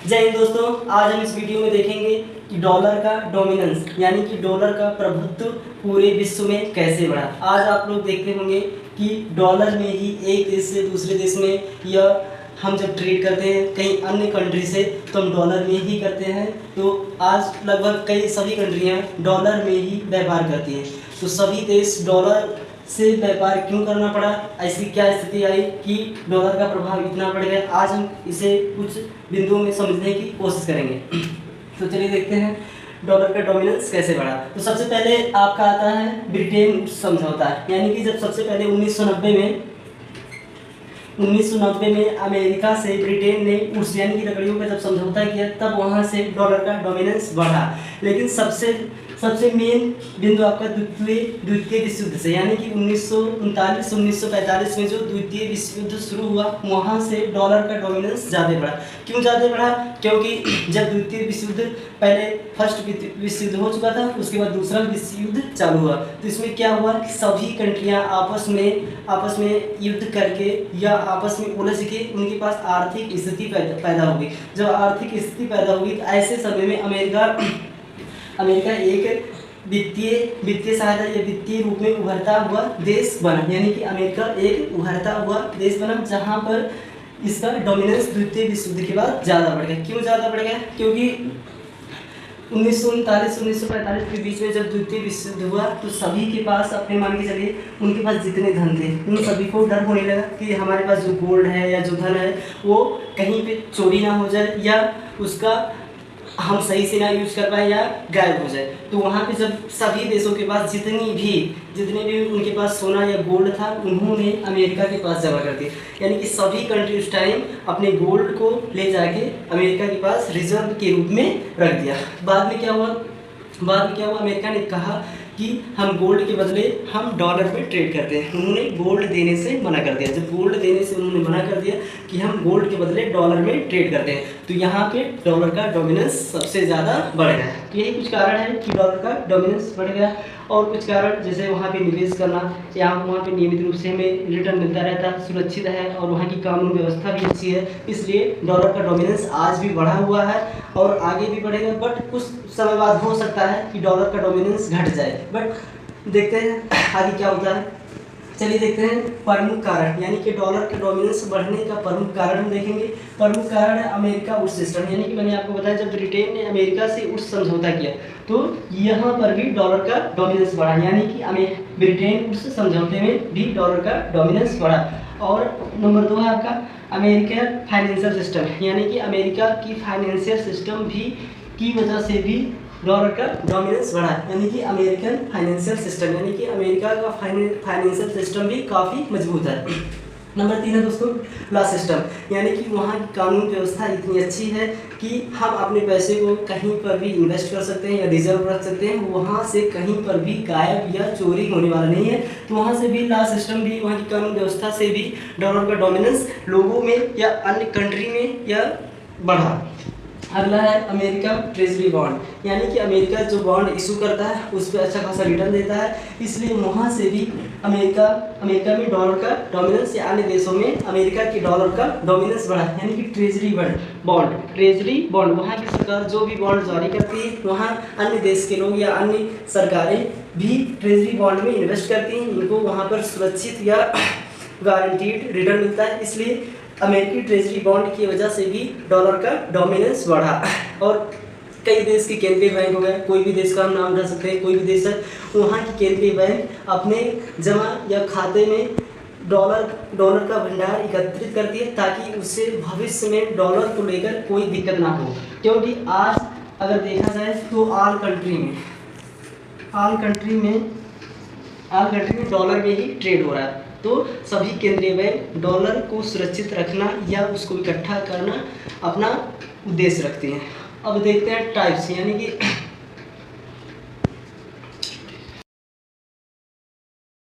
जय हिंद दोस्तों, आज हम इस वीडियो में देखेंगे कि डॉलर का डोमिनेंस यानी कि डॉलर का प्रभुत्व पूरे विश्व में कैसे बढ़ा। आज आप लोग देखते होंगे कि डॉलर में ही एक देश से दूसरे देश में या हम जब ट्रेड करते हैं कहीं अन्य कंट्री से तो हम डॉलर में ही करते हैं। तो आज लगभग सभी कंट्रियां डॉलर में ही व्यापार करती हैं। तो सभी देश डॉलर से व्यापार क्यों करना पड़ा, ऐसी क्या स्थिति आई कि डॉलर का प्रभाव इतना बढ़ गया, आज हम इसे कुछ बिंदुओं में समझने की कोशिश करेंगे। तो चलिए देखते हैं डॉलर का डोमिनेंस कैसे बढ़ा। तो सबसे पहले आपका आता है ब्रिटेन समझौता, यानी कि जब सबसे पहले 1990 में अमेरिका से ब्रिटेन ने उस यानी की लकड़ियों का जब समझौता किया तब वहाँ से डॉलर का डोमिनेंस बढ़ा। लेकिन सबसे मेन बिंदु आपका द्वितीय विश्व युद्ध से, यानी कि 1939-1945 में जो द्वितीय विश्व युद्ध शुरू हुआ वहाँ से डॉलर का डोमिनेंस ज़्यादा बढ़ा। क्यों ज़्यादा बढ़ा? क्योंकि जब द्वितीय विश्व युद्ध, पहले फर्स्ट विश्व युद्ध हो चुका था, उसके बाद दूसरा विश्व युद्ध चालू हुआ। तो इसमें क्या हुआ कि सभी कंट्रियाँ आपस में युद्ध करके या आपस में उलझ के उनके पास आर्थिक स्थिति पैदा हो गई। जब आर्थिक स्थिति पैदा होगी तो ऐसे समय में अमेरिका एक वित्तीय सहायता या वित्तीय रूप में उभरता हुआ देश बना, यानी कि अमेरिका एक उभरता हुआ देश बना जहां पर इसका डोमिनेंस द्वितीय विश्व युद्ध के बाद ज़्यादा बढ़ गया। क्यों ज़्यादा बढ़ गया? क्योंकि 1939-1945 के बीच में जब द्वितीय विश्व युद्ध हुआ तो सभी के पास, अपने मान के चलिए उनके पास जितने धन थे उन सभी को डर होने लगा कि हमारे पास जो गोल्ड है या जो धन है वो कहीं पे चोरी ना हो जाए या उसका हम सही से ना यूज कर पाए या गायब हो जाए। तो वहाँ पे जब सभी देशों के पास जितने भी उनके पास सोना या गोल्ड था उन्होंने अमेरिका के पास जमा कर दिया, यानी कि सभी कंट्री उस टाइम अपने गोल्ड को ले जाके अमेरिका के पास रिजर्व के रूप में रख दिया। बाद में क्या हुआ अमेरिका ने कहा कि हम गोल्ड के बदले हम डॉलर में ट्रेड करते हैं। उन्होंने गोल्ड देने से मना कर दिया। जब गोल्ड देने से उन्होंने मना कर दिया कि हम गोल्ड के बदले डॉलर में ट्रेड करते हैं तो यहाँ पे डॉलर का डोमिनेंस सबसे ज़्यादा बढ़ गया। तो यही कुछ कारण है कि डॉलर का डोमिनेंस बढ़ गया। और कुछ कारण जैसे वहाँ पे निवेश करना, वहाँ पे नियमित रूप से हमें रिटर्न मिलता रहता, सुरक्षित है और वहाँ की कानून व्यवस्था भी अच्छी है, इसलिए डॉलर का डोमिनेंस आज भी बढ़ा हुआ है और आगे भी बढ़ेगा। बट कुछ समय बाद हो सकता है कि डॉलर का डोमिनेंस घट जाए। बट देखते हैं आगे क्या होता है। चलिए देखते हैं प्रमुख कारण, यानी कि डॉलर के डोमिनेंस बढ़ने का प्रमुख कारण हम देखेंगे। प्रमुख कारण है अमेरिका वुड्स सिस्टम, यानी कि मैंने आपको बताया जब ब्रिटेन ने अमेरिका से वुड्स समझौता किया तो यहाँ पर भी डॉलर का डोमिनेंस बढ़ा, यानी कि ब्रिटेन वुड्स समझौते में भी डॉलर का डोमिनेंस बढ़ा। और नंबर 2 है आपका अमेरिकन फाइनेंशियल सिस्टम, यानी कि अमेरिका की फाइनेंशियल सिस्टम की वजह से भी डॉलर का डोमिनेंस बढ़ा, यानी कि अमेरिकन फाइनेंशियल सिस्टम, यानी कि अमेरिका का फाइनेंशियल सिस्टम भी काफ़ी मजबूत है। नंबर 3 है दोस्तों लॉ सिस्टम, यानी कि वहाँ की कानून व्यवस्था इतनी अच्छी है कि हम अपने पैसे को कहीं पर भी इन्वेस्ट कर सकते हैं या रिजर्व रख सकते हैं, वहाँ से कहीं पर भी गायब या चोरी होने वाला नहीं है। तो वहाँ से भी लॉ सिस्टम भी, वहाँ की कानून व्यवस्था से भी डॉलर का डोमिनेंस लोगों में या अन्य कंट्री में या बढ़ा। अगला है अमेरिका ट्रेजरी बॉन्ड, यानी कि अमेरिका जो बॉन्ड इशू करता है उस पर अच्छा खासा रिटर्न देता है, इसलिए वहाँ से भी अमेरिका में डॉलर का डोमिनेंस या अन्य देशों में अमेरिका की डॉलर का डोमिनेंस बढ़ा, यानी कि ट्रेजरी बॉन्ड वहाँ की सरकार जो भी बॉन्ड जारी करती है वहाँ अन्य देश के लोग या अन्य सरकारें भी ट्रेजरी बॉन्ड में इन्वेस्ट करती हैं, उनको वहाँ पर सुरक्षित या गारंटीड रिटर्न मिलता है, इसलिए अमेरिकी ट्रेजरी बॉन्ड की वजह से भी डॉलर का डोमिनेंस बढ़ा। और कई देश के केंद्रीय बैंक हो गए, कोई भी देश का हम नाम उठा सकते हैं, कोई भी देश है वहाँ की केंद्रीय बैंक अपने जमा या खाते में डॉलर का भंडार एकत्रित करती है ताकि उससे भविष्य में डॉलर को लेकर कोई दिक्कत ना हो। क्योंकि आज अगर देखा जाए तो ऑल कंट्री में डॉलर में ही ट्रेड हो रहा है, तो सभी केंद्रीय बैंक डॉलर को सुरक्षित रखना या उसको इकट्ठा करना अपना उद्देश्य रखते हैं। अब देखते हैं टाइप्स, यानी कि